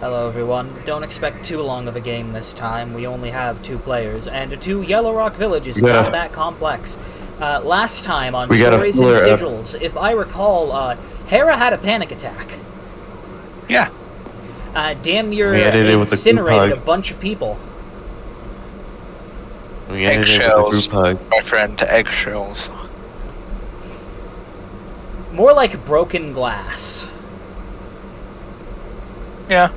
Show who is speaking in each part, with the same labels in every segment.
Speaker 1: Hello everyone. Don't expect too long of a game this time. We only have 2 players, and 2 Yellow Rock Village is not that complex. Last time on Stories and Sigils, if I recall, Hera had a panic attack.
Speaker 2: Yeah.
Speaker 1: Damn near incinerated a bunch of people.
Speaker 2: Eggshells, my friend, eggshells.
Speaker 1: More like broken glass.
Speaker 2: Yeah.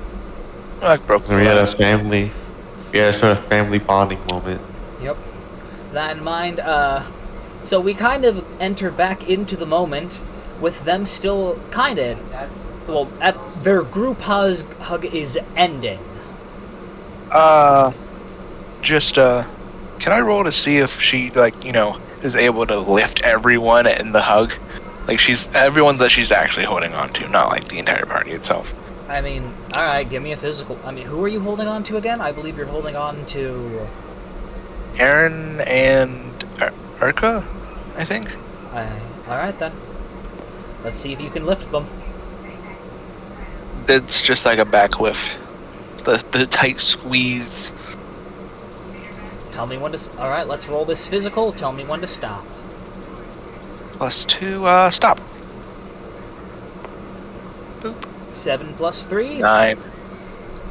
Speaker 2: I like broken glass.
Speaker 3: We had a sort of family bonding moment.
Speaker 1: Yep. That in mind, so we kind of enter back into the moment with them still kind of, well, their group hug is ending.
Speaker 2: Can I roll to see if she, is able to lift everyone in the hug? Like, everyone that she's actually holding on to, not, like, the entire party itself.
Speaker 1: I mean, alright, give me a physical. I mean, who are you holding on to again? I believe you're holding on to...
Speaker 2: Aaron and Urka, I think?
Speaker 1: Alright then. Let's see if you can lift them.
Speaker 2: It's just like a back lift. The tight squeeze.
Speaker 1: Tell me when to... Alright, let's roll this physical. Tell me when to stop.
Speaker 2: +2, stop. Boop.
Speaker 1: 7 plus 3?
Speaker 2: 9.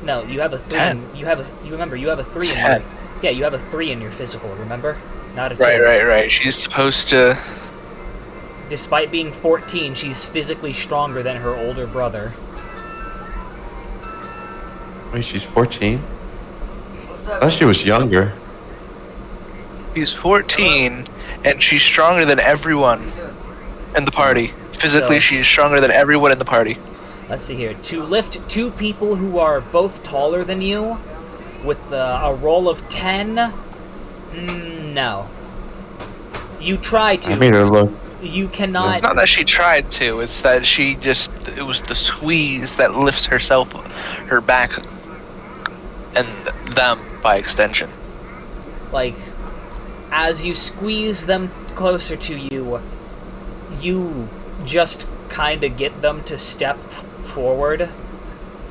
Speaker 1: No, you have a 3.
Speaker 2: 10.
Speaker 1: You remember, you have a 3
Speaker 2: 10.
Speaker 1: Yeah, you have a 3 in your physical, remember? Not a 2.
Speaker 2: Right. She's supposed to...
Speaker 1: Despite being 14, she's physically stronger than her older brother.
Speaker 3: Wait, she's 14? I thought she was younger.
Speaker 2: She's 14, and she's stronger than everyone in the party. Physically, she's stronger than everyone in the party.
Speaker 1: Let's see here. To lift 2 people who are both taller than you with a roll of 10? No. You try to.
Speaker 3: I made her look.
Speaker 1: You cannot.
Speaker 2: It's not that she tried to, it's that it was the squeeze that lifts her back, and them by extension.
Speaker 1: Like, as you squeeze them closer to you, you just kind of get them to step forward.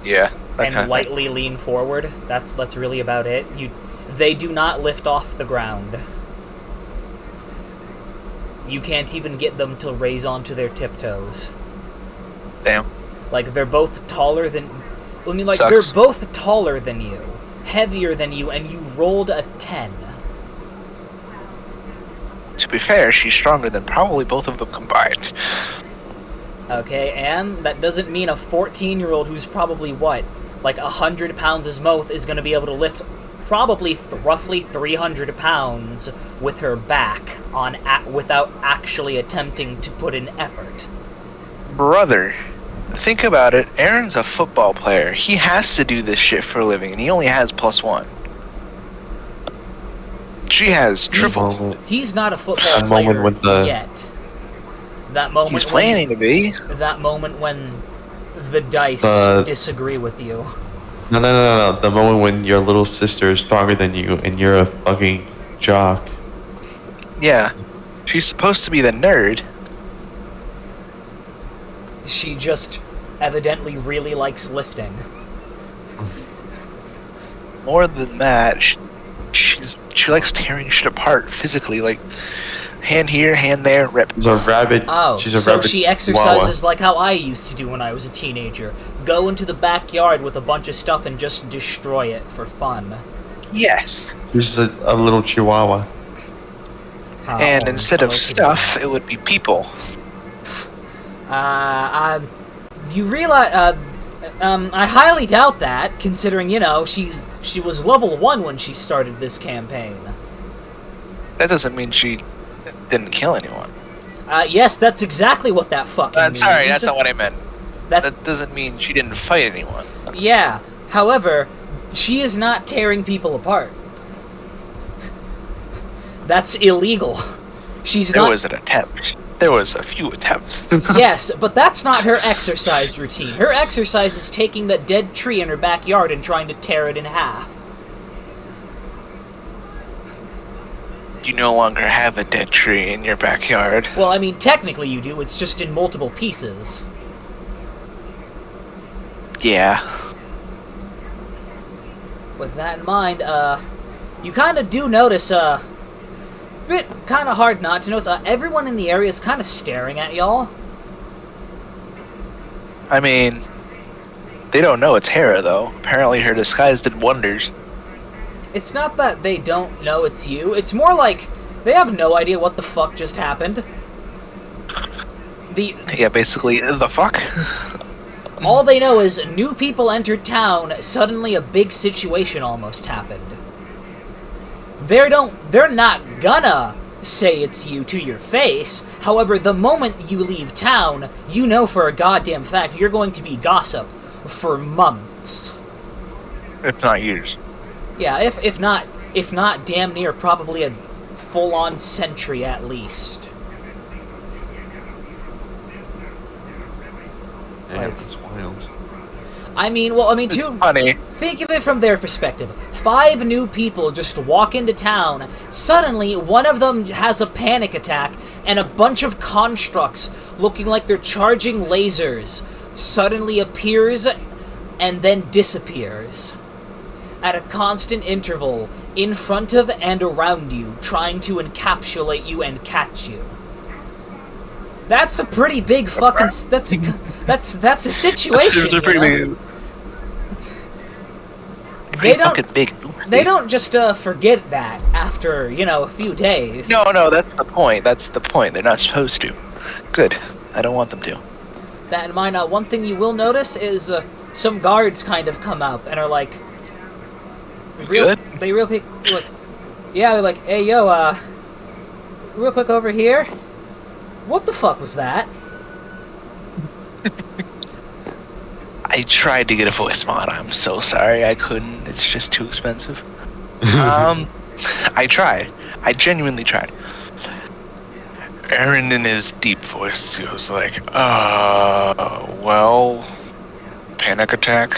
Speaker 2: Yeah.
Speaker 1: And lightly lean forward. That's really about it. They do not lift off the ground. You can't even get them to raise onto their tiptoes.
Speaker 2: Damn.
Speaker 1: Like, they're both taller than... I mean, like,
Speaker 2: Sucks.
Speaker 1: They're both taller than you, heavier than you, and you rolled a 10.
Speaker 2: To be fair, she's stronger than probably both of them combined.
Speaker 1: Okay, and that doesn't mean a 14-year-old who's probably, what, like 100 pounds his mouth is going to be able to lift probably roughly 300 pounds with her back on without actually attempting to put in effort.
Speaker 2: Brother, think about it. Aaron's a football player. He has to do this shit for a living, and he only has +1. She has triple.
Speaker 1: He's not a football player yet. That moment
Speaker 2: he's planning to be.
Speaker 1: That moment when the dice disagree with you.
Speaker 3: No. The moment when your little sister is stronger than you and you're a fucking jock.
Speaker 2: Yeah. She's supposed to be the nerd.
Speaker 1: She just evidently really likes lifting.
Speaker 2: More than that, she likes tearing shit apart physically, like hand here, hand there, rip.
Speaker 3: She's a rabbit.
Speaker 1: Oh,
Speaker 3: she's a
Speaker 1: so
Speaker 3: rabbit
Speaker 1: she exercises like how I used to do when I was a teenager. Go into the backyard with a bunch of stuff and just destroy it for fun.
Speaker 2: Yes.
Speaker 3: She's a little chihuahua.
Speaker 2: And instead of stuff, it would be people.
Speaker 1: You realize, I highly doubt that, considering, she was level 1 when she started this campaign.
Speaker 2: That doesn't mean she didn't kill anyone.
Speaker 1: Yes, that's exactly what that fucking means.
Speaker 2: Sorry, that's not what I meant. That doesn't mean she didn't fight anyone.
Speaker 1: Yeah, however, she is not tearing people apart. That's illegal.
Speaker 2: There was an attempt. There was a few attempts.
Speaker 1: Yes, but that's not her exercise routine. Her exercise is taking that dead tree in her backyard and trying to tear it in half.
Speaker 2: You no longer have a dead tree in your backyard.
Speaker 1: Well, I mean, technically you do. It's just in multiple pieces.
Speaker 2: Yeah.
Speaker 1: with that in mind, you kind of do notice, bit kind of hard not to notice, everyone in the area is kind of staring at y'all.
Speaker 2: I mean, they don't know it's Hera, though. Apparently her disguise did wonders.
Speaker 1: It's not that they don't know it's you, it's more like they have no idea what the fuck just happened.
Speaker 2: Yeah, basically, the fuck?
Speaker 1: All they know is new people entered town, suddenly a big situation almost happened. They're not gonna say it's you to your face. However, the moment you leave town, you know for a goddamn fact you're going to be gossip for months.
Speaker 2: If not years.
Speaker 1: Yeah, if not damn near probably a full-on century at least.
Speaker 3: Yeah, it's wild.
Speaker 1: I mean, too.
Speaker 2: Funny.
Speaker 1: Think of it from their perspective. 5 new people just walk into town. Suddenly, one of them has a panic attack, and a bunch of constructs looking like they're charging lasers suddenly appears and then disappears at a constant interval in front of and around you, trying to encapsulate you and catch you. That's a pretty big fucking. That's a situation.
Speaker 2: They're pretty big.
Speaker 1: They don't just forget that after a few days.
Speaker 2: No, that's the point. That's the point. They're not supposed to. Good. I don't want them to.
Speaker 1: That in mind, one thing you will notice is some guards kind of come up and are like,
Speaker 2: Good.
Speaker 1: They real quick look. Yeah, they're like, hey yo, real quick over here. What the fuck was that?
Speaker 2: I tried to get a voice mod. I'm so sorry. I couldn't. It's just too expensive. I tried. I genuinely tried. Aaron, in his deep voice, goes like, well, panic attack.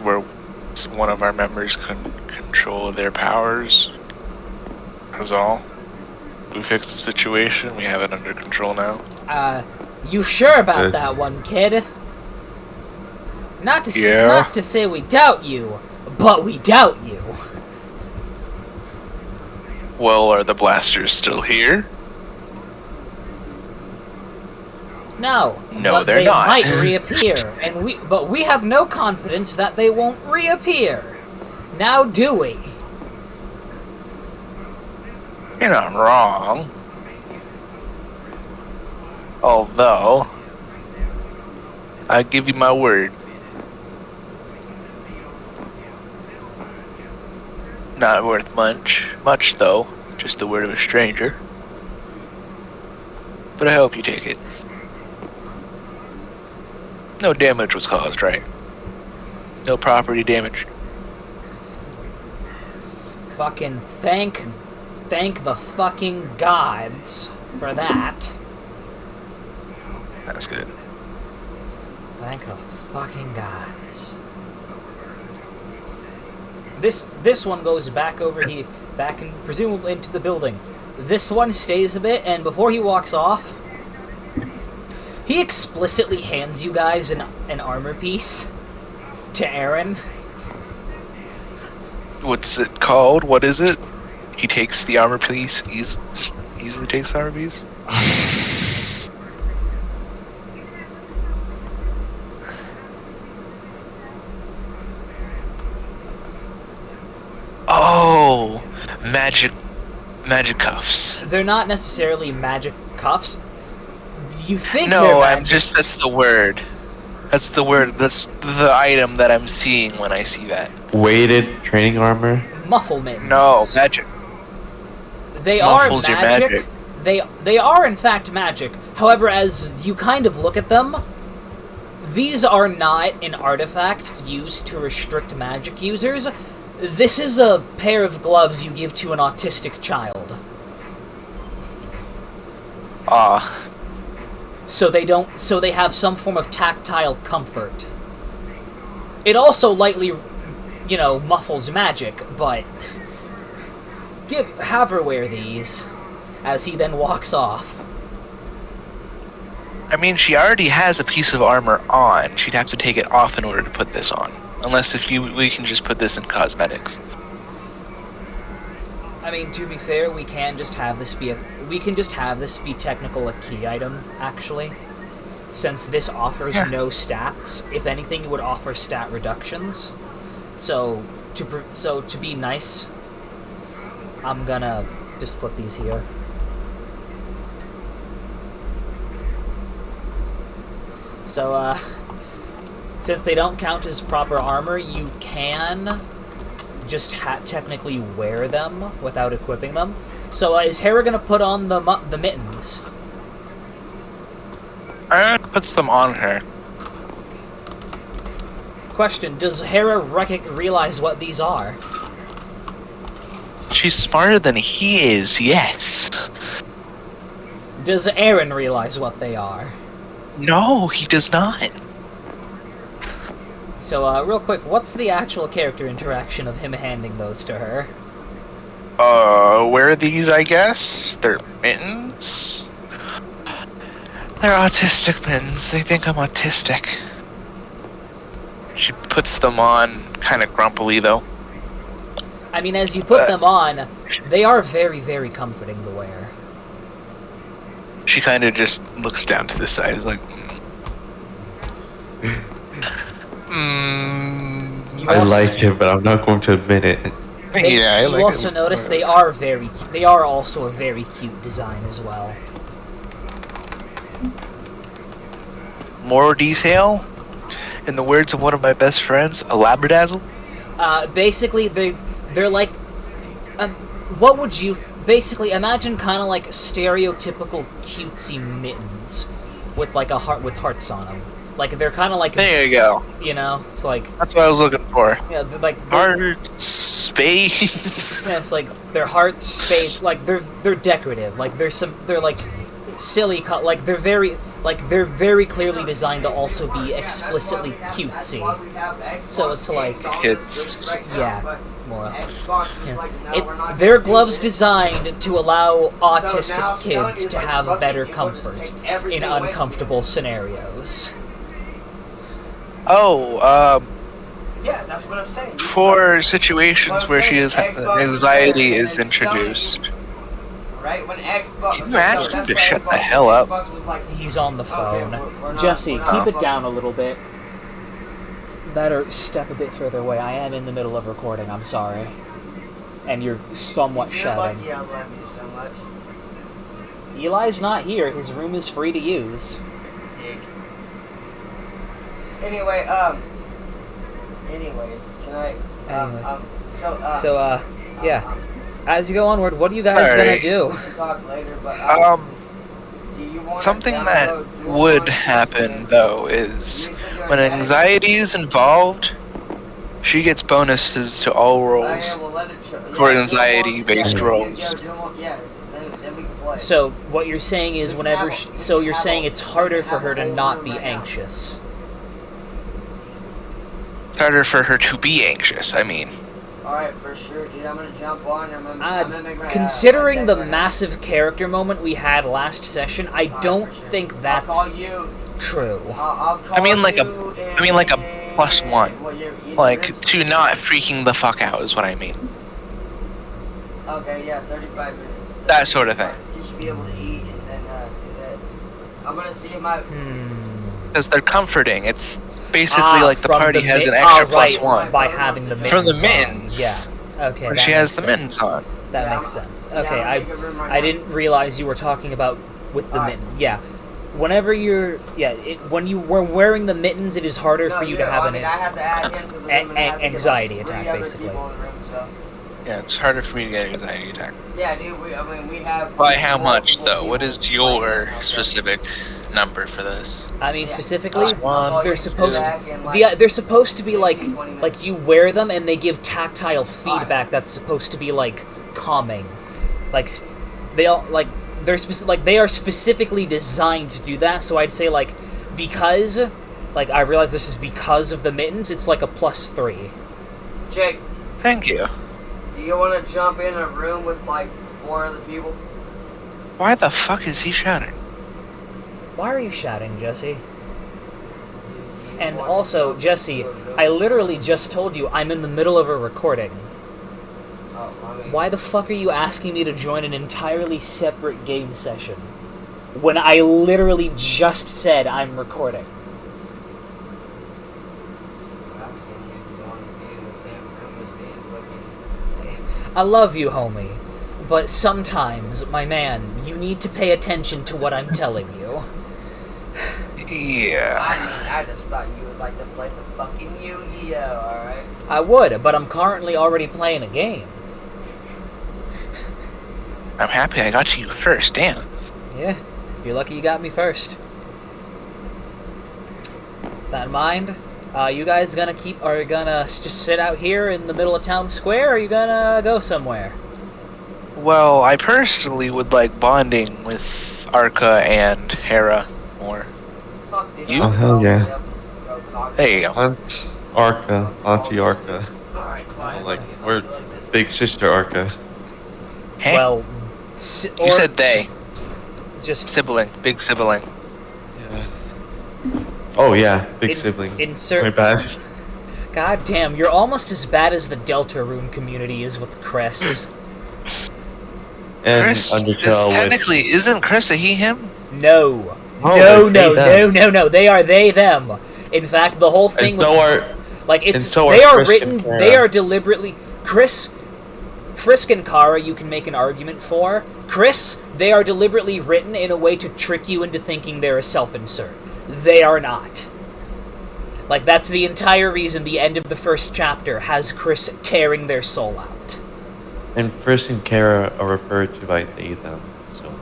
Speaker 2: Where one of our members couldn't control their powers. That's all. We fixed the situation. We have it under control now.
Speaker 1: You sure about that one, kid? Not to say we doubt you, but we doubt you.
Speaker 2: Well, are the blasters still here?
Speaker 1: No.
Speaker 2: No,
Speaker 1: but
Speaker 2: they're
Speaker 1: they
Speaker 2: not.
Speaker 1: might reappear, but we have no confidence that they won't reappear. Now, do we?
Speaker 2: You're not wrong. Although, I give you my word. Not worth much though. Just the word of a stranger. But I hope you take it. No damage was caused, right? No property damage.
Speaker 1: Fucking thank the fucking gods for that.
Speaker 2: That's good.
Speaker 1: Thank the fucking gods. This one goes back over here, back and presumably into the building. This one stays a bit, and before he walks off, he explicitly hands you guys an armor piece to Aaron.
Speaker 2: What's it called? What is it? He takes the armor piece. Easily takes the armor piece. Oh, magic cuffs.
Speaker 1: They're not necessarily magic cuffs. You think they're
Speaker 2: No,
Speaker 1: magic.
Speaker 2: that's the word. That's the word. That's the item that I'm seeing when I see that.
Speaker 3: Weighted training armor?
Speaker 1: Mufflements.
Speaker 2: No, magic.
Speaker 1: They
Speaker 2: Muffles
Speaker 1: are
Speaker 2: your
Speaker 1: magic.
Speaker 2: magic.
Speaker 1: They are in fact magic. However, as you kind of look at them, these are not an artifact used to restrict magic users. This is a pair of gloves you give to an autistic child. So they have some form of tactile comfort. It also lightly, muffles magic, but have her wear these, as he then walks off.
Speaker 2: I mean, she already has a piece of armor on. She'd have to take it off in order to put this on. Unless we can just put this in cosmetics.
Speaker 1: I mean, to be fair, we can just have this be technical a key item, actually. Since this offers no stats, if anything, it would offer stat reductions. So to be nice, I'm gonna just put these here. So, since they don't count as proper armor, you can just technically wear them without equipping them. So, is Hera gonna put on the mittens?
Speaker 2: Puts them on her.
Speaker 1: Question, does Hera realize what these are?
Speaker 2: She's smarter than he is, yes.
Speaker 1: Does Aaron realize what they are?
Speaker 2: No, he does not.
Speaker 1: So, real quick, what's the actual character interaction of him handing those to her?
Speaker 2: Wear these, I guess? They're mittens? They're autistic mittens. They think I'm autistic. She puts them on, kind of grumpily, though.
Speaker 1: I mean, as you put them on, they are very, very comforting to wear.
Speaker 2: She kind of just looks down to the side, is like...
Speaker 3: I like it, but I'm not going to admit it.
Speaker 2: Yeah, I like it.
Speaker 1: You also notice they are also a very cute design as well.
Speaker 2: More detail? In the words of one of my best friends, a labradazzle?
Speaker 1: Basically, they're like... what would you... Basically, imagine kind of like stereotypical cutesy mittens with like with hearts on them. Like, they're kind of like...
Speaker 2: There you go.
Speaker 1: You know? It's like...
Speaker 2: That's what I was looking for.
Speaker 1: Yeah, they're like...
Speaker 2: Hearts, space...
Speaker 1: Yeah, it's like, their hearts, space... Like, they're decorative. Like, they're like silly... Like, they're very clearly designed to also be explicitly cutesy. So it's like...
Speaker 2: It's...
Speaker 1: Yeah, more. Yeah. Their gloves designed to allow autistic kids to have better comfort in uncomfortable scenarios.
Speaker 2: Oh,
Speaker 4: yeah, that's what I'm saying.
Speaker 2: for situations where anxiety is introduced.
Speaker 4: Right? When Xbox,
Speaker 2: Can you ask him to shut the hell up?
Speaker 1: He's on the phone.
Speaker 4: we're
Speaker 1: Jesse,
Speaker 4: not-
Speaker 1: keep it down a little bit. Better step a bit further away. I am in the middle of recording, I'm sorry. And you're somewhat
Speaker 4: You're
Speaker 1: shouting.
Speaker 4: lucky I love you so much.
Speaker 1: Eli's not here. His room is free to use.
Speaker 4: Dick. Anyway, can I,
Speaker 1: Anyways. Yeah. As you go onward, what are you guys
Speaker 2: Alright.
Speaker 1: gonna do?
Speaker 4: We can talk later, but, do you wanna
Speaker 2: Something
Speaker 4: download
Speaker 2: that
Speaker 4: your
Speaker 2: would
Speaker 4: one
Speaker 2: happen,
Speaker 4: person?
Speaker 2: though, is
Speaker 4: You said you're
Speaker 2: when
Speaker 4: an
Speaker 2: anxiety is involved, she gets bonuses to all
Speaker 4: Oh,
Speaker 2: rolls.
Speaker 4: yeah, we'll let it
Speaker 2: For
Speaker 4: yeah,
Speaker 2: anxiety-based
Speaker 4: yeah,
Speaker 2: rolls.
Speaker 4: Yeah, then we can play.
Speaker 1: So, what you're saying is whenever... So you're saying it's harder for her to not be anxious.
Speaker 2: It's harder for her to be anxious, I mean.
Speaker 4: Alright, for sure, dude. I'm gonna jump on. I'm gonna make my,
Speaker 1: Considering the
Speaker 4: my deck right
Speaker 1: massive character moment we had last session, I
Speaker 4: now.
Speaker 1: don't
Speaker 4: For sure.
Speaker 1: think
Speaker 4: I'll
Speaker 1: that's
Speaker 4: call you.
Speaker 1: true.
Speaker 4: I'll call
Speaker 2: I mean, like
Speaker 4: you
Speaker 2: a +1.
Speaker 4: Well, you're
Speaker 2: Like, to not freaking the fuck out is what I mean.
Speaker 4: Okay, yeah, 35 minutes.
Speaker 2: That sort of thing.
Speaker 4: You should be able to eat and then do that. I'm gonna see if my.
Speaker 2: Because they're comforting. It's basically like the
Speaker 1: from
Speaker 2: party
Speaker 1: the
Speaker 2: has an
Speaker 1: mi-
Speaker 2: extra
Speaker 1: right,
Speaker 2: +1.
Speaker 1: by having the mittens
Speaker 2: From the
Speaker 1: on.
Speaker 2: mittens.
Speaker 1: Yeah. Okay.
Speaker 2: When
Speaker 1: that
Speaker 2: she has
Speaker 1: makes
Speaker 2: the
Speaker 1: sense.
Speaker 2: mittens on.
Speaker 1: That
Speaker 4: Yeah,
Speaker 1: makes sense.
Speaker 4: yeah,
Speaker 1: Okay,
Speaker 4: I'm gonna make a room right
Speaker 1: I
Speaker 4: now.
Speaker 1: didn't realize you were talking about with the
Speaker 4: Alright.
Speaker 1: mitten. Yeah. Whenever you're when you were wearing the mittens, it is harder
Speaker 4: No,
Speaker 1: for you
Speaker 4: yeah,
Speaker 1: to have
Speaker 4: I
Speaker 1: an
Speaker 4: mean, I had to add him to the room and I had to get,
Speaker 1: anxiety
Speaker 4: like, 3
Speaker 1: attack,
Speaker 4: other
Speaker 1: basically.
Speaker 4: people in the room, so.
Speaker 2: Yeah, it's harder for me to get an anxiety attack.
Speaker 4: Yeah, dude. We have.
Speaker 2: By how much,
Speaker 4: multiple
Speaker 2: though? What
Speaker 4: people
Speaker 2: is your
Speaker 4: playing now, so-
Speaker 2: specific number for this?
Speaker 1: I mean,
Speaker 4: Yeah.
Speaker 1: specifically,
Speaker 2: One,
Speaker 1: they're supposed
Speaker 4: to.
Speaker 1: they're supposed to be
Speaker 4: 15, 20
Speaker 1: like you wear them and they give tactile feedback that's supposed to be like calming. Like they all like they are specifically designed to do that. So I'd say like because like I realize this is because of the mittens, it's like a +3.
Speaker 4: Jake,
Speaker 2: Thank you.
Speaker 4: do you want to jump in a room with like 4 other people?
Speaker 2: Why the fuck is he shouting?
Speaker 1: Why are you shouting, Jesse? And also, Jesse, I literally just told you I'm in the middle of a recording. Why the fuck are you asking me to join an entirely separate game session when I literally just said I'm recording? I love you, homie, but sometimes, my man, you need to pay attention to what I'm telling you.
Speaker 2: Yeah.
Speaker 4: I just thought you would like to play some fucking Yu-Gi-Oh, alright?
Speaker 1: I would, but I'm currently already playing a game.
Speaker 2: I'm happy I got you first, damn.
Speaker 1: Yeah, you're lucky you got me first. That in mind, you guys are you gonna just sit out here in the middle of town square, or are you gonna go somewhere?
Speaker 2: Well, I personally would like bonding with Arca and Hera more.
Speaker 4: Fuck, dude,
Speaker 2: You?
Speaker 4: I'll
Speaker 3: Oh, hell
Speaker 4: go
Speaker 3: yeah.
Speaker 4: up and just go talk
Speaker 2: There you go.
Speaker 3: Aunt Arca, Auntie Arca.
Speaker 4: Alright, fine.
Speaker 3: Like, we're big sister Arca.
Speaker 2: Hey,
Speaker 1: Well,
Speaker 2: you said they.
Speaker 1: Just
Speaker 2: Sibling, big sibling.
Speaker 3: Yeah. Oh yeah, big
Speaker 1: Ins-
Speaker 3: sibling.
Speaker 1: insert-
Speaker 3: My bad.
Speaker 1: God damn, you're almost as bad as the Deltarune community is with Chris.
Speaker 3: And
Speaker 2: Chris,
Speaker 3: Undertale with...
Speaker 2: technically, isn't Chris a he/him?
Speaker 1: No.
Speaker 3: Oh,
Speaker 1: No,
Speaker 3: they're
Speaker 1: no,
Speaker 3: they, them.
Speaker 1: no. They are they, them. In fact, the whole thing
Speaker 3: And
Speaker 1: with...
Speaker 3: so are...
Speaker 1: Like, it's...
Speaker 3: and so
Speaker 1: they
Speaker 3: are
Speaker 1: are
Speaker 3: Frisk
Speaker 1: written...
Speaker 3: and Kara.
Speaker 1: They are deliberately... Frisk and Kara, you can make an argument for. Chris, they are deliberately written in a way to trick you into thinking they're a self-insert. They are not. Like, that's the entire reason the end of the first chapter has Chris tearing their soul out.
Speaker 3: And Frisk and Kara are referred to by they, them. So...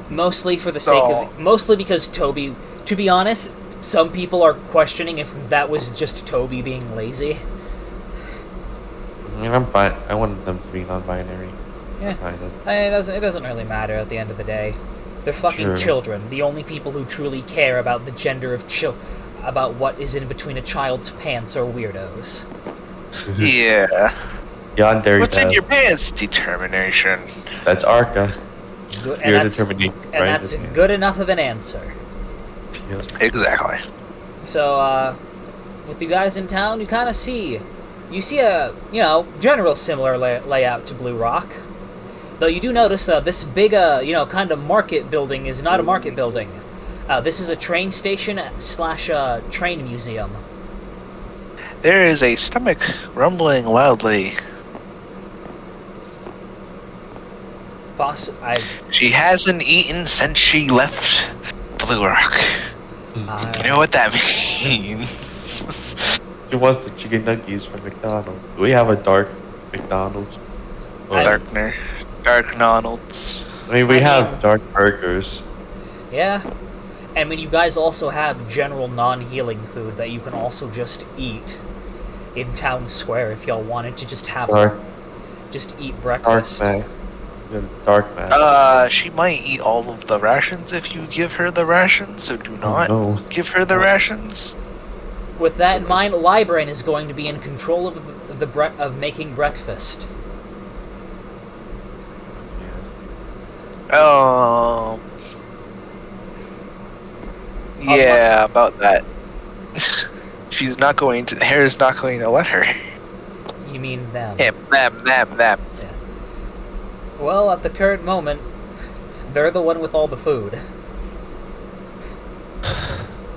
Speaker 1: Mostly for the sake of... Mostly because Toby... To be honest, some people are questioning if that was just Toby being lazy.
Speaker 3: I mean, I'm fine. I want them to be non-binary.
Speaker 1: Yeah.
Speaker 3: Kind of.
Speaker 1: It doesn't really matter at the end of the day. They're fucking
Speaker 3: Sure.
Speaker 1: children. The only people who truly care about the gender of about what is in between a child's pants are weirdos.
Speaker 2: Yeah.
Speaker 3: Yandere.
Speaker 2: What's in your pants? Determination.
Speaker 3: That's Arca.
Speaker 1: Good,
Speaker 3: Pure determination.
Speaker 1: and that's good enough of an answer.
Speaker 3: Yep.
Speaker 2: Exactly.
Speaker 1: So, with you guys in town, you kind of see... You see a, general similar layout to Blue Rock. Though you do notice this big, kind of market building is not a market building. This is a train station / train museum.
Speaker 2: There is a stomach rumbling loudly.
Speaker 1: Boss,
Speaker 2: She hasn't eaten since she left Blue Rock. You know what that means?
Speaker 3: She wants the chicken nuggets from McDonald's. Do we have a dark McDonald's?
Speaker 2: Darkner. Dark Donalds.
Speaker 3: I mean, we
Speaker 1: I
Speaker 3: have
Speaker 1: mean-
Speaker 3: dark burgers.
Speaker 1: Yeah. And when you guys also have general non-healing food that you can also just eat in town square if y'all wanted to just have
Speaker 3: Dark,
Speaker 1: just eat
Speaker 3: dark
Speaker 1: breakfast.
Speaker 3: man. Dark man.
Speaker 2: She might eat all of the rations if you give her the rations, so do not
Speaker 3: no.
Speaker 2: give her the rations.
Speaker 1: With that in mind, Libran is going to be in control of of making breakfast.
Speaker 2: Yeah, about that. She's not going to. Hera's not going to let her.
Speaker 1: You mean them?
Speaker 2: Yeah, them.
Speaker 1: Well, at the current moment, they're the one with all the food.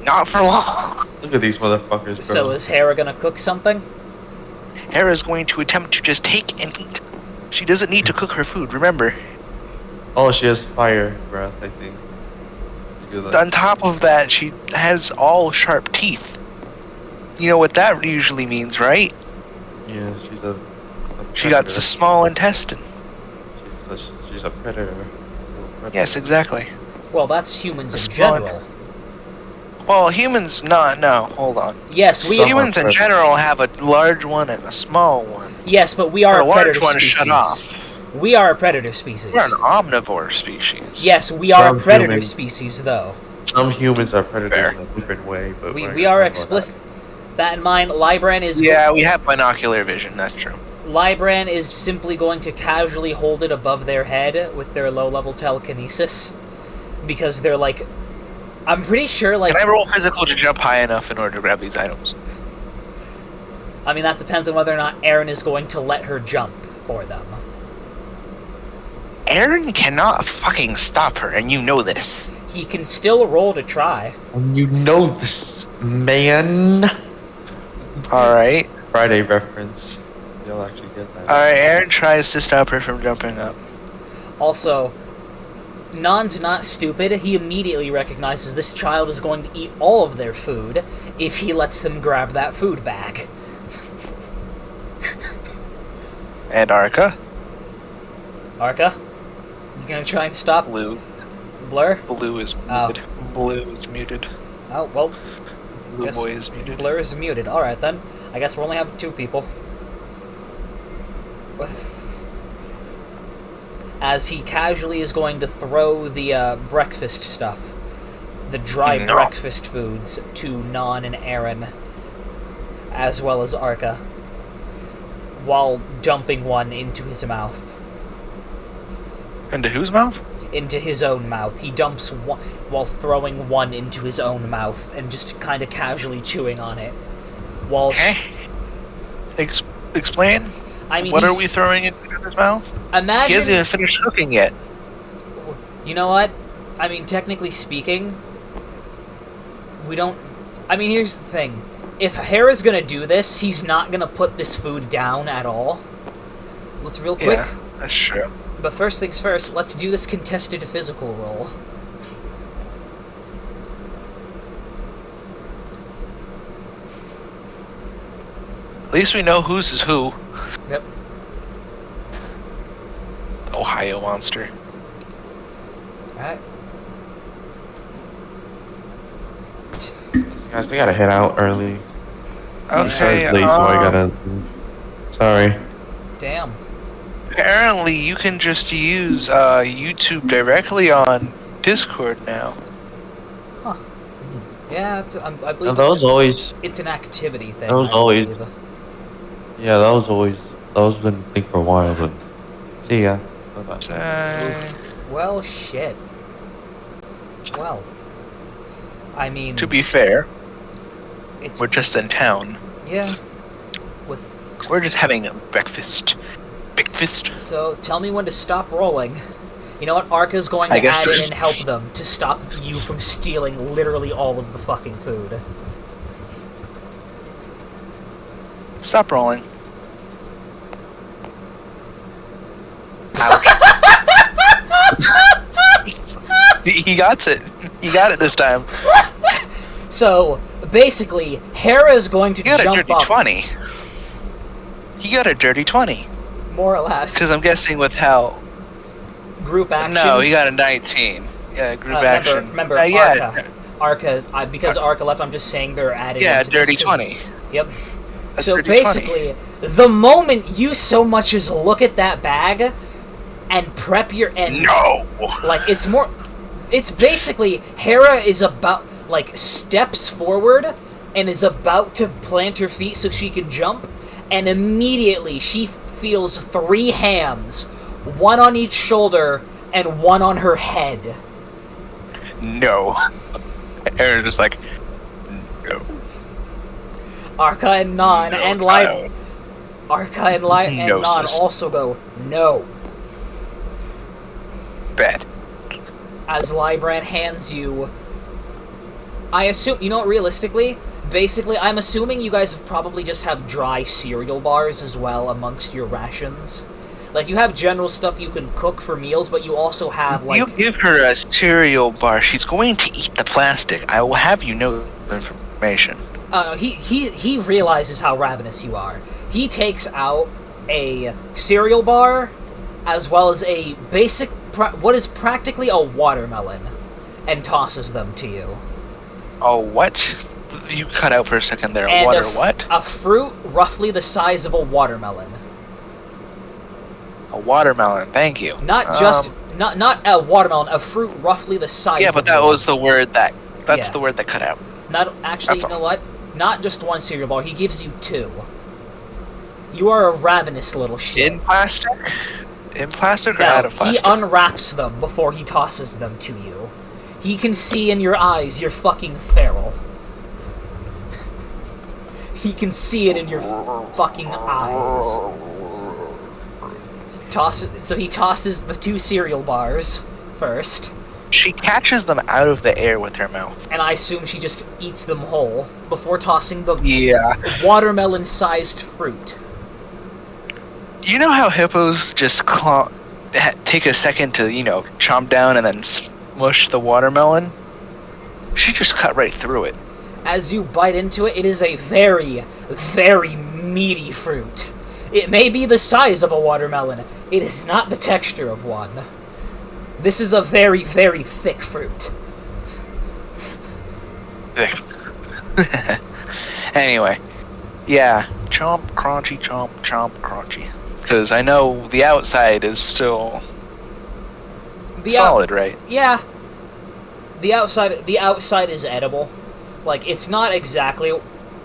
Speaker 2: Not for long.
Speaker 3: Look at these motherfuckers, bro.
Speaker 1: So is Hera gonna cook something?
Speaker 2: Hera's going to attempt to just take and eat. She doesn't need to cook her food, remember.
Speaker 3: Oh, she has fire breath, I think.
Speaker 2: On top of that, she has all sharp teeth. You know what that usually means, right?
Speaker 3: Yeah, she's a
Speaker 2: She got
Speaker 3: predator.
Speaker 2: a small intestine.
Speaker 3: She's a predator.
Speaker 2: Yes, exactly.
Speaker 1: Well, that's humans in
Speaker 2: Small-
Speaker 1: general.
Speaker 2: Well, humans, no, hold on.
Speaker 1: Yes, we
Speaker 3: Some-
Speaker 2: Humans in general have a large one and a small one.
Speaker 1: yes, but we are
Speaker 2: The
Speaker 1: a
Speaker 2: large
Speaker 1: predator
Speaker 2: one
Speaker 1: species.
Speaker 2: shut off.
Speaker 1: We are a predator species.
Speaker 2: We're an omnivore species.
Speaker 1: Yes, we are a
Speaker 3: Some
Speaker 1: predator
Speaker 3: human-
Speaker 1: species, though.
Speaker 3: Some humans are predators
Speaker 2: Fair.
Speaker 3: in a different way, but
Speaker 1: We
Speaker 3: we're
Speaker 1: we
Speaker 3: not
Speaker 1: are
Speaker 3: talking about
Speaker 1: explicit. That in mind, Libran is
Speaker 2: Yeah, we have binocular vision, that's true.
Speaker 1: Libran is simply going to casually hold it above their head with their low-level telekinesis, because they're like I'm pretty sure, like...
Speaker 2: Can I roll physical to jump high enough in order to grab these items?
Speaker 1: I mean, that depends on whether or not Aaron is going to let her jump for them.
Speaker 2: Aaron cannot fucking stop her, and you know this.
Speaker 1: He can still roll to try.
Speaker 3: And you know this, man.
Speaker 2: Alright.
Speaker 3: Friday reference. You'll actually get that.
Speaker 2: Alright, Aaron tries to stop her from jumping up.
Speaker 1: Also, Non's not stupid. He immediately recognizes this child is going to eat all of their food if he lets them grab that food bag.
Speaker 2: And Arca?
Speaker 1: Arca? You gonna try and stop
Speaker 2: Blue.
Speaker 1: Blur?
Speaker 2: Blue is
Speaker 1: Oh.
Speaker 2: muted. Blue is muted.
Speaker 1: Oh, well,
Speaker 2: Blue
Speaker 1: Guess
Speaker 2: boy is muted.
Speaker 1: Blur is muted. Alright then. I guess we're only having 2 people. As he casually is going to throw the breakfast stuff, the dry
Speaker 2: No.
Speaker 1: breakfast foods, to Non and Aaron, as well as Arca, while dumping one into his mouth.
Speaker 2: Into whose mouth?
Speaker 1: Into his own mouth. He dumps one while throwing one into his own mouth and just kind of casually chewing on it. While
Speaker 2: Explain?
Speaker 1: I mean,
Speaker 2: What are
Speaker 1: he's-
Speaker 2: we throwing into his mouth? He
Speaker 1: Imagine.
Speaker 2: hasn't even finished cooking yet.
Speaker 1: You know what? I mean, technically speaking, we don't... I mean, here's the thing. If Hera's gonna do this, he's not gonna put this food down at all. Let's real quick.
Speaker 2: Yeah, that's true.
Speaker 1: But first things first, let's do this contested physical roll.
Speaker 2: At least we know whose is who.
Speaker 1: Yep.
Speaker 2: Ohio monster.
Speaker 1: Alright.
Speaker 3: Guys, we gotta head out early.
Speaker 2: Okay,
Speaker 3: Sorry, late, so I gotta. Sorry.
Speaker 1: Damn.
Speaker 2: apparently you can just use YouTube directly on Discord now.
Speaker 1: Huh. Yeah, it's, I believe
Speaker 3: And those always.
Speaker 1: it's an activity thing.
Speaker 3: Those
Speaker 1: I
Speaker 3: always-
Speaker 1: believe.
Speaker 3: Yeah, that was been a thing for a while, but. See ya. Bye-bye.
Speaker 1: Well, shit. Well. I mean...
Speaker 2: To be fair,
Speaker 1: it's...
Speaker 2: we're just in town.
Speaker 1: Yeah. With...
Speaker 2: We're just having a breakfast. Breakfast.
Speaker 1: So, tell me when to stop rolling. You know what? Arca's going
Speaker 2: I
Speaker 1: to
Speaker 2: guess
Speaker 1: add in
Speaker 2: there's-
Speaker 1: and help them to stop you from stealing literally all of the fucking food.
Speaker 2: Stop rolling. Ouch. He got it. He got it this time.
Speaker 1: So, basically, Hera is going to
Speaker 2: He got a
Speaker 1: jump
Speaker 2: dirty
Speaker 1: up,
Speaker 2: 20. He got a dirty 20.
Speaker 1: more or less.
Speaker 2: Because I'm guessing with how...
Speaker 1: Group action.
Speaker 2: No, he got a 19. Yeah, group action.
Speaker 1: Remember,
Speaker 2: yeah,
Speaker 1: Arca, because Arca left, I'm just saying they're added
Speaker 2: yeah,
Speaker 1: into this
Speaker 2: dirty
Speaker 1: 'cause-
Speaker 2: 20.
Speaker 1: Yep.
Speaker 2: That's
Speaker 1: So
Speaker 2: dirty
Speaker 1: basically, the moment you so much as look at that bag and prep your end,
Speaker 2: No!
Speaker 1: like it's basically Hera is about steps forward and is about to plant her feet so she can jump, and immediately she feels 3 hands, one on each shoulder and one on her head.
Speaker 2: No. Aaron just like... No.
Speaker 1: Arca and Non
Speaker 2: No,
Speaker 1: and
Speaker 2: Kyle.
Speaker 1: Arca and and
Speaker 2: No,
Speaker 1: Non
Speaker 2: sis.
Speaker 1: also go no.
Speaker 2: Bad.
Speaker 1: As Libran hands you, I assume, you know what, realistically, basically, I'm assuming you guys probably just have dry cereal bars as well amongst your rations. Like, you have general stuff you can cook for meals, but you also have,
Speaker 2: You give her a cereal bar, she's going to eat the plastic. I will have you know the information.
Speaker 1: he realizes how ravenous you are. He takes out a cereal bar, as well as a basic, what is practically a watermelon, and tosses them to you.
Speaker 2: Oh, what? You cut out for a second there.
Speaker 1: And
Speaker 2: Water what?
Speaker 1: A fruit roughly the size of a watermelon.
Speaker 2: A watermelon, thank you.
Speaker 1: Not just not a watermelon, a fruit roughly the size.
Speaker 2: Yeah, but
Speaker 1: of
Speaker 2: that
Speaker 1: one.
Speaker 2: was the word that... That's
Speaker 1: Yeah.
Speaker 2: the word that cut out.
Speaker 1: Not actually.
Speaker 2: That's
Speaker 1: You know
Speaker 2: all.
Speaker 1: what? Not just one cereal bar. He gives you 2. You are a ravenous little shit.
Speaker 2: In plastic? In plastic or
Speaker 1: No,
Speaker 2: out of plastic?
Speaker 1: he unwraps them before he tosses them to you. He can see in your eyes you're fucking feral. He can see it in your fucking eyes. So he tosses the 2 cereal bars first.
Speaker 2: She catches them out of the air with her mouth.
Speaker 1: And I assume she just eats them whole before tossing the watermelon-sized fruit.
Speaker 2: You know how hippos just take a second to, chomp down and then smush the watermelon? She just cut right through it.
Speaker 1: As you bite into it, it is a very, very meaty fruit. It may be the size of a watermelon. It is not the texture of one. This is a very, very thick fruit.
Speaker 2: Anyway, yeah, chomp, crunchy, chomp, chomp, crunchy. Because I know the outside is still solid, right?
Speaker 1: Yeah. The outside is edible. Like, it's not exactly...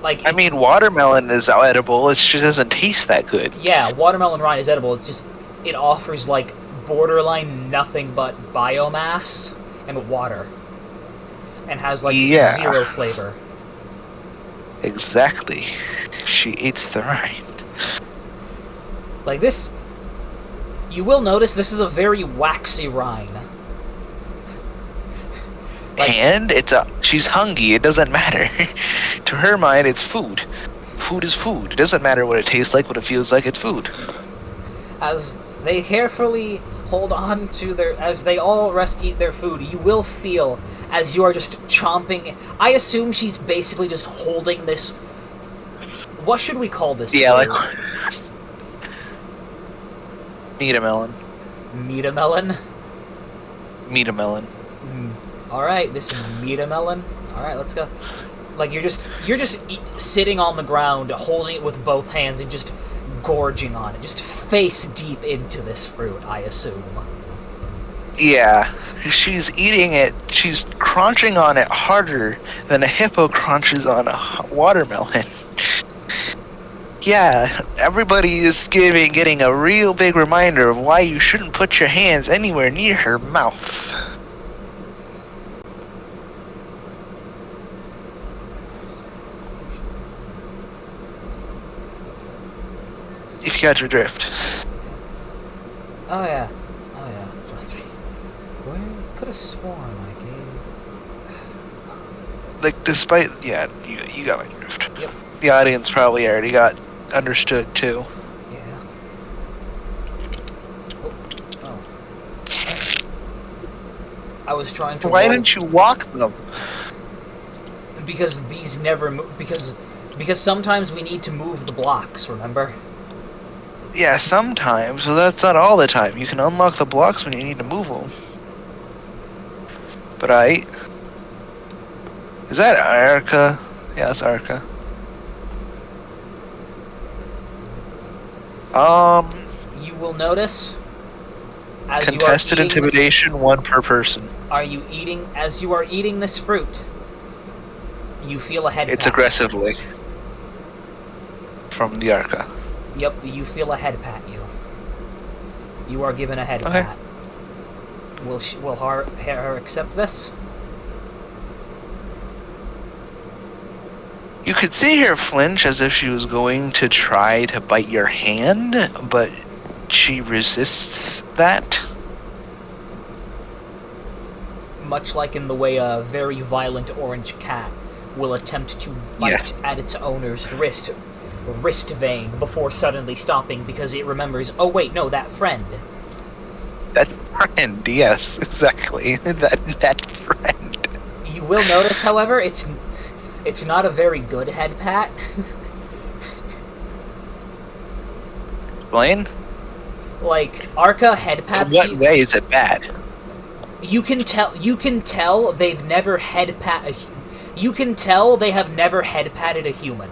Speaker 1: Like,
Speaker 2: I mean, watermelon is edible, it just doesn't taste that good.
Speaker 1: Yeah, watermelon rind is edible, it's just... It offers, like, borderline nothing but biomass and water. And has, like, 0 flavor.
Speaker 2: Exactly. She eats the rind.
Speaker 1: Like, this... You will notice this is a very waxy rind.
Speaker 2: And she's hungry, it doesn't matter. To her mind, it's food. Food is food. It doesn't matter what it tastes like, what it feels like, it's food.
Speaker 1: As they carefully hold on to as they all eat their food, you will feel, as you are just chomping, I assume she's basically just holding this, what should we call this?
Speaker 2: Yeah,
Speaker 1: food?
Speaker 2: like... Meat-a-melon.
Speaker 1: Meat-a-melon?
Speaker 2: Meat-a-melon.
Speaker 1: Alright, this meat-a-melon. Alright, let's go. Like, you're just sitting on the ground, holding it with both hands, and just gorging on it. Just face deep into this fruit, I assume.
Speaker 2: Yeah, she's eating it, she's crunching on it harder than a hippo crunches on a watermelon. Yeah, everybody is getting a real big reminder of why you shouldn't put your hands anywhere near her mouth. If you got your drift.
Speaker 1: Oh yeah. Just 3. Where could have sworn I gave...
Speaker 2: Like, despite... Yeah, you got my drift.
Speaker 1: Yep.
Speaker 2: The audience probably already got understood, too.
Speaker 1: Yeah. Oh. I was trying to...
Speaker 2: Why didn't you walk them?
Speaker 1: Because these never move... Because sometimes we need to move the blocks, remember?
Speaker 2: Yeah, sometimes, so that's not all the time. You can unlock the blocks when you need to move them. But is that Arca? Yeah, that's Arca.
Speaker 1: You will notice...
Speaker 2: Contested intimidation, 1 per person.
Speaker 1: As you are eating this fruit, you feel a head
Speaker 2: It's
Speaker 1: pat.
Speaker 2: aggressively. From the Arca.
Speaker 1: Yep, you feel a head pat you. You are given a head
Speaker 2: Okay.
Speaker 1: pat. Will her accept this?
Speaker 2: You could see her flinch as if she was going to try to bite your hand, but she resists that.
Speaker 1: Much like in the way a very violent orange cat will attempt to bite at its owner's wrist vein before suddenly stopping because it remembers, oh wait, no, that friend.
Speaker 2: That friend, yes, exactly. That friend.
Speaker 1: You will notice, however, it's not a very good head pat.
Speaker 2: Explain?
Speaker 1: Like, Arca head pats
Speaker 2: In what way is it bad?
Speaker 1: You can tell they've never head pat you can tell they have never head patted a human.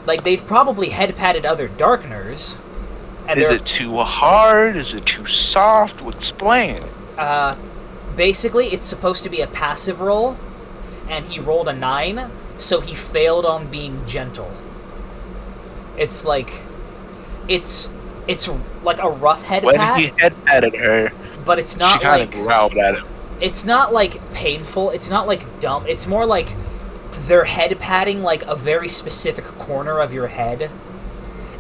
Speaker 1: Like, they've probably head patted other Darkners. And
Speaker 2: is it too hard? Is it too soft? Explain.
Speaker 1: Basically, it's supposed to be a passive roll, and he rolled a 9, so he failed on being gentle. It's like a rough head pat.
Speaker 2: When he head patted her,
Speaker 1: but it's
Speaker 2: She
Speaker 1: not
Speaker 2: kind of
Speaker 1: like
Speaker 2: growled at him.
Speaker 1: it's not like painful. It's not like dumb. It's more like they're head patting like a very specific corner of your head,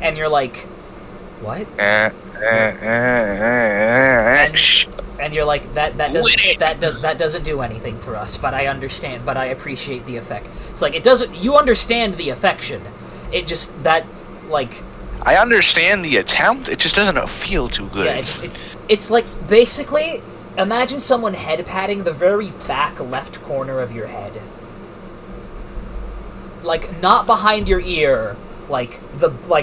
Speaker 1: and you're like, what? And you're like that doesn't do anything for us, but I understand, but I appreciate the effect. It's like it doesn't. You understand the affection. It just that like.
Speaker 2: I understand the attempt. It just doesn't feel too good.
Speaker 1: Yeah, it's like basically imagine someone head patting the very back left corner of your head, like not behind your ear, like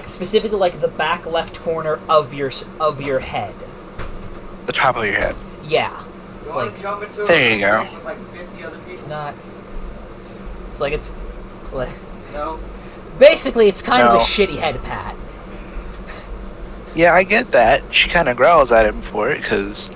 Speaker 1: specifically like the back left corner of your head.
Speaker 2: The top of your head.
Speaker 1: Yeah. It's like
Speaker 4: jump into
Speaker 2: there you go.
Speaker 4: With like 50 other people?
Speaker 1: It's not. It's like it's. Like,
Speaker 4: No.
Speaker 1: basically, it's kind of a
Speaker 2: No.
Speaker 1: shitty head pat.
Speaker 2: Yeah, I get that. She kind of growls at him for it because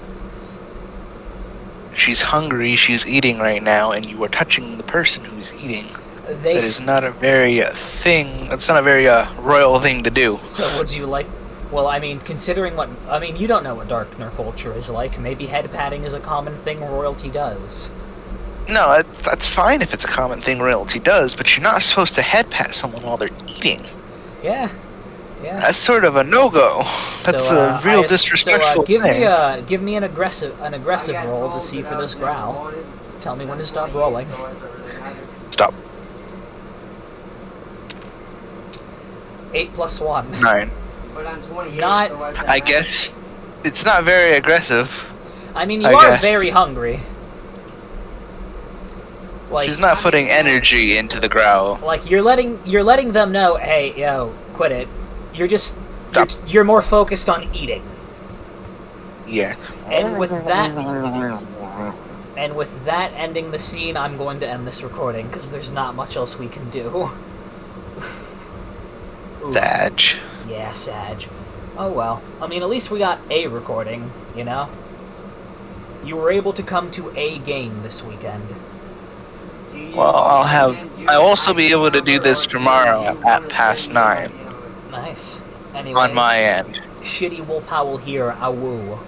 Speaker 2: she's hungry. She's eating right now, and you are touching the person who's eating. That is not a very thing. It's not a very royal thing to do.
Speaker 1: So would you like? Well, I mean, considering what I mean, you don't know what Darkner culture is like. Maybe head patting is a common thing royalty does.
Speaker 2: No, that's fine if it's a common thing royalty does, but you're not supposed to head pat someone while they're eating.
Speaker 1: Yeah. Yeah.
Speaker 2: That's sort of a no-go. That's a real disrespectful
Speaker 1: give
Speaker 2: thing.
Speaker 1: give me an aggressive roll to see for this growl. Tell me when to stop rolling.
Speaker 2: Stop.
Speaker 1: 8 plus 1.
Speaker 2: 9.
Speaker 4: But I'm 28,
Speaker 1: Not-
Speaker 4: so why does that
Speaker 2: I
Speaker 4: matter?
Speaker 2: guess it's not very aggressive.
Speaker 1: I mean, you
Speaker 2: I
Speaker 1: are
Speaker 2: guess.
Speaker 1: very hungry. Like,
Speaker 2: She's not putting energy into the growl.
Speaker 1: like you're letting them know, hey, yo, quit it. You're just
Speaker 2: Stop.
Speaker 1: you're more focused on eating.
Speaker 2: Yeah.
Speaker 1: And with that ending the scene, I'm going to end this recording because there's not much else we can do. Oof.
Speaker 2: Sag.
Speaker 1: Yeah, Sag. Oh well. I mean, at least we got a recording, you know? You were able to come to a game this weekend.
Speaker 2: Well, I'll also be able to do this tomorrow at past 9
Speaker 1: Nice. Anyways,
Speaker 2: on my end.
Speaker 1: Shitty Wolf Howl here, awoo.